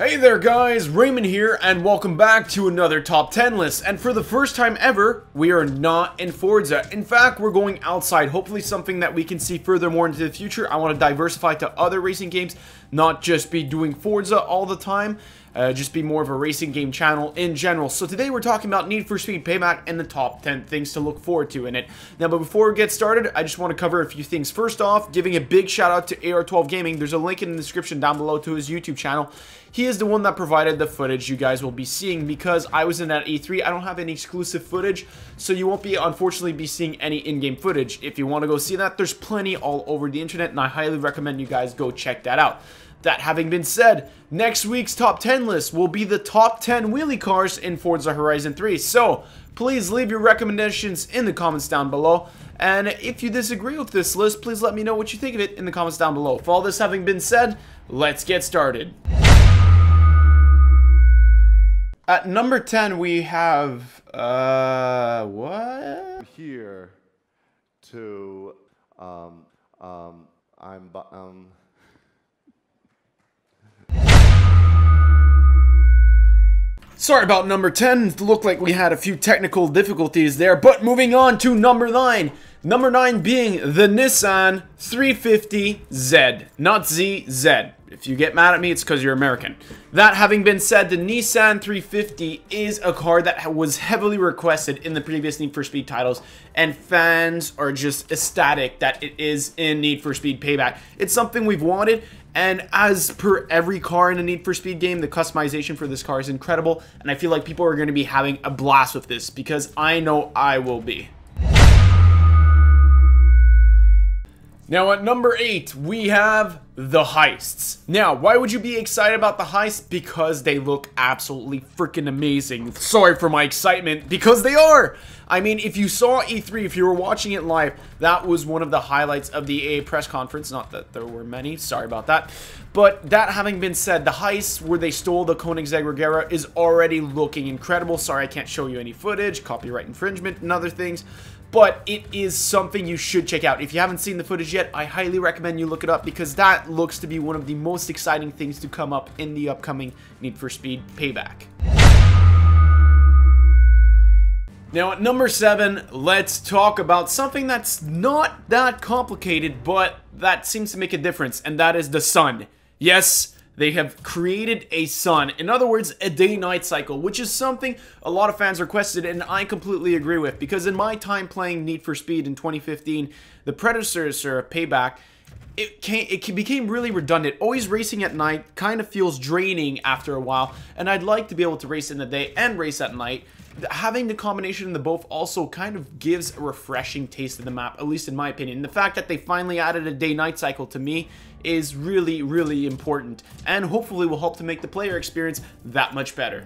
Hey there guys, Raymond here, and welcome back to another top 10 list. And for the first time ever, we are not in Forza. In fact, we're going outside, hopefully something that we can see furthermore into the future. I want to diversify to other racing games, not just be doing Forza all the time, just be more of a racing game channel in general. So today we're talking about Need for Speed Payback and the top 10 things to look forward to in it. Now, but before we get started, I just want to cover a few things. First off, giving a big shout out to AR12 Gaming. There's a link in the description down below to his YouTube channel. He is the one that provided the footage you guys will be seeing because I was in at E3. I don't have any exclusive footage, so you won't be, unfortunately, be seeing any in-game footage. If you want to go see that, there's plenty all over the internet, and I highly recommend you guys go check that out. That having been said, next week's top 10 list will be the top 10 wheelie cars in Forza Horizon 3. So, please leave your recommendations in the comments down below. And if you disagree with this list, please let me know what you think of it in the comments down below. For all this having been said, let's get started. At number 10, we have, what? Here to, Sorry about number 10, it looked like we had a few technical difficulties there, but moving on to number 9. Number 9 being the Nissan 350Z, not ZZ. If you get mad at me, it's because you're American. That having been said, the Nissan 350 is a car that was heavily requested in the previous Need for Speed titles, and fans are just ecstatic that it is in Need for Speed Payback. It's something we've wanted, and as per every car in a Need for Speed game, the customization for this car is incredible, and I feel like people are going to be having a blast with this, because I know I will be. Now at number 8, we have the heists. Now, why would you be excited about the heists? Because they look absolutely freaking amazing. Sorry for my excitement, because they are! I mean, if you saw E3, if you were watching it live, that was one of the highlights of the EA press conference. Not that there were many, sorry about that. But that having been said, the heist where they stole the Koenigsegg Regera is already looking incredible. Sorry I can't show you any footage, copyright infringement and other things. But it is something you should check out. If you haven't seen the footage yet, I highly recommend you look it up because that looks to be one of the most exciting things to come up in the upcoming Need for Speed Payback. Now at number 7, let's talk about something that's not that complicated, but that seems to make a difference, and that is the sun. Yes, they have created a sun. In other words, a day-night cycle, which is something a lot of fans requested, and I completely agree with. Because in my time playing Need for Speed in 2015, the predecessor of Payback, it became really redundant. Always racing at night kind of feels draining after a while, and I'd like to be able to race in the day and race at night. Having the combination of the both also kind of gives a refreshing taste of the map, at least in my opinion. The fact that they finally added a day-night cycle to me is really, really important, and hopefully will help to make the player experience that much better.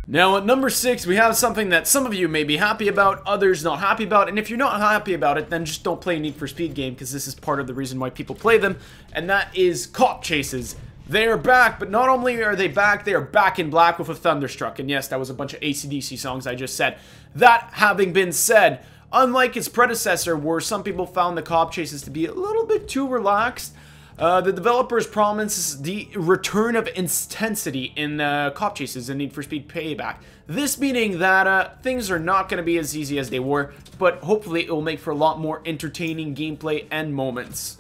Now at number 6, we have something that some of you may be happy about, others not happy about, and if you're not happy about it, then just don't play a Need for Speed game, because this is part of the reason why people play them, and that is cop chases. They are back, but not only are they back, they are back in black with a Thunderstruck. And yes, that was a bunch of AC/DC songs I just said. That having been said, unlike its predecessor, where some people found the cop chases to be a little bit too relaxed, the developers promise the return of intensity in cop chases in Need for Speed Payback. This meaning that things are not going to be as easy as they were, but hopefully it will make for a lot more entertaining gameplay and moments.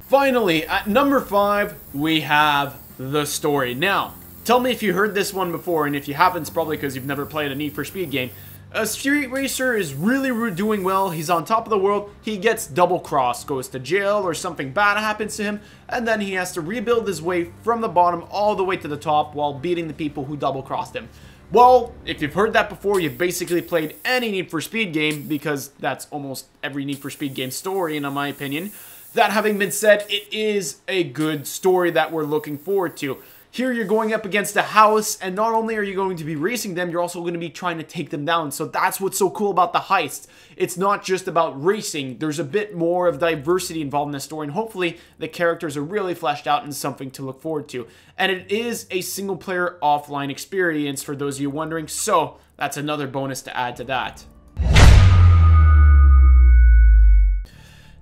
Finally, at number 5, we have the story. Now, tell me if you heard this one before, and if you haven't, it's probably because you've never played a Need for Speed game. A street racer is really doing well, he's on top of the world, he gets double-crossed, goes to jail or something bad happens to him, and then he has to rebuild his way from the bottom all the way to the top while beating the people who double-crossed him. Well, if you've heard that before, you've basically played any Need for Speed game, because that's almost every Need for Speed game story, in my opinion. That having been said, it is a good story that we're looking forward to. Here you're going up against a house, and not only are you going to be racing them, you're also going to be trying to take them down. So that's what's so cool about the heist. It's not just about racing. There's a bit more of diversity involved in the story, and hopefully the characters are really fleshed out and something to look forward to. And it is a single-player offline experience for those of you wondering, so that's another bonus to add to that.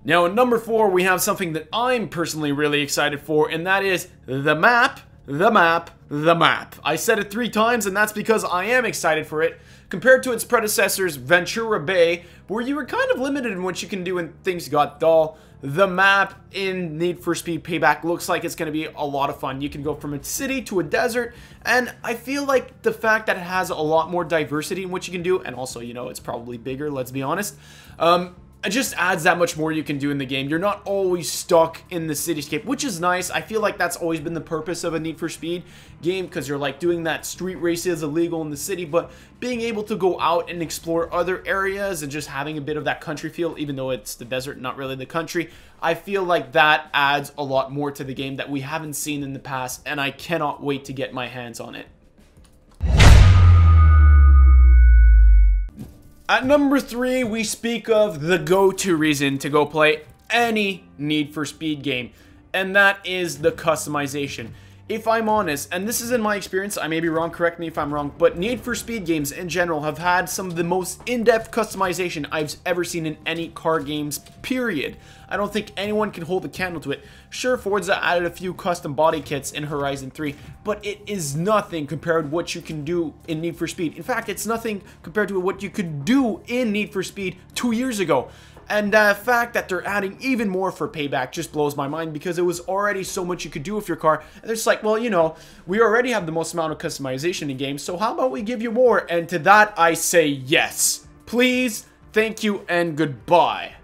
Now, at number 4, we have something that I'm personally really excited for, and that is the map, the map, the map. I said it 3 times, and that's because I am excited for it. Compared to its predecessors, Ventura Bay, where you were kind of limited in what you can do when things got dull, the map in Need for Speed Payback looks like it's going to be a lot of fun. You can go from a city to a desert, and I feel like the fact that it has a lot more diversity in what you can do, and also, you know, it's probably bigger, let's be honest, it just adds that much more you can do in the game. You're not always stuck in the cityscape, which is nice. I feel like that's always been the purpose of a Need for Speed game, because you're like doing that street races illegal in the city, but being able to go out and explore other areas and just having a bit of that country feel, even though it's the desert, not really the country, I feel like that adds a lot more to the game that we haven't seen in the past, and I cannot wait to get my hands on it. At number 3, we speak of the go-to reason to go play any Need for Speed game, and that is the customization. If I'm honest, and this is in my experience, I may be wrong, correct me if I'm wrong, but Need for Speed games in general have had some of the most in-depth customization I've ever seen in any car games, period. I don't think anyone can hold a candle to it. Sure, Forza added a few custom body kits in Horizon 3, but it is nothing compared to what you can do in Need for Speed. In fact, it's nothing compared to what you could do in Need for Speed 2 years ago. And the fact that they're adding even more for Payback just blows my mind, because it was already so much you could do with your car. And it's like, well, you know, we already have the most amount of customization in games, so how about we give you more? And to that, I say yes. Please, thank you, and goodbye.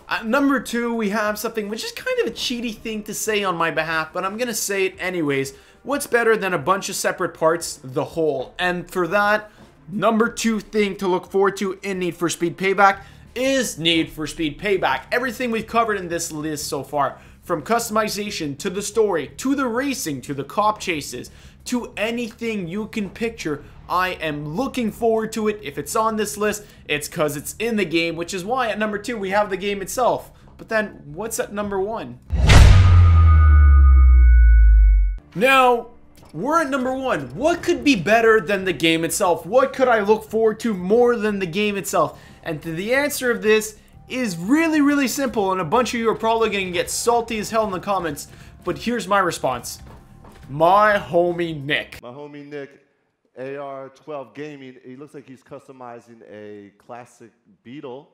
At number 2, we have something which is kind of a cheaty thing to say on my behalf, but I'm gonna say it anyways. What's better than a bunch of separate parts? The whole. And for that, number 2 thing to look forward to in Need for Speed Payback is Need for Speed Payback. Everything we've covered in this list so far, from customization to the story, to the racing, to the cop chases, to anything you can picture, I am looking forward to it. If it's on this list, it's because it's in the game, which is why at number 2 we have the game itself. But then, what's at number 1? Now, we're at number 1. What could be better than the game itself? What could I look forward to more than the game itself? And the answer of this is really, really simple, and a bunch of you are probably going to get salty as hell in the comments, but here's my response. My homie Nick. My homie Nick, AR12 Gaming, he looks like he's customizing a classic Beetle.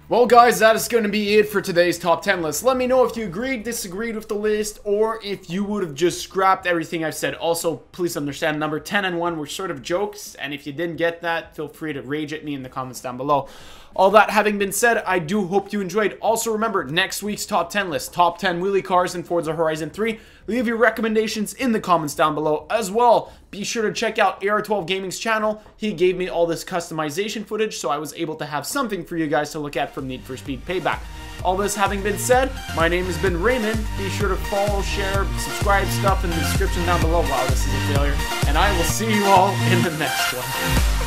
Well guys, that is going to be it for today's top 10 list. Let me know if you agreed, disagreed with the list, or if you would have just scrapped everything I've said. Also, please understand, number 10 and 1 were sort of jokes, and if you didn't get that, feel free to rage at me in the comments down below. All that having been said, I do hope you enjoyed. Also remember, next week's top 10 list, top 10 wheelie cars in Forza Horizon 3. Leave your recommendations in the comments down below as well. Be sure to check out AR12 Gaming's channel. He gave me all this customization footage, so I was able to have something for you guys to look at from Need for Speed Payback. All this having been said, my name has been Raymond. Be sure to follow, share, subscribe, stuff in the description down below. Wow, this is a failure. And I will see you all in the next one.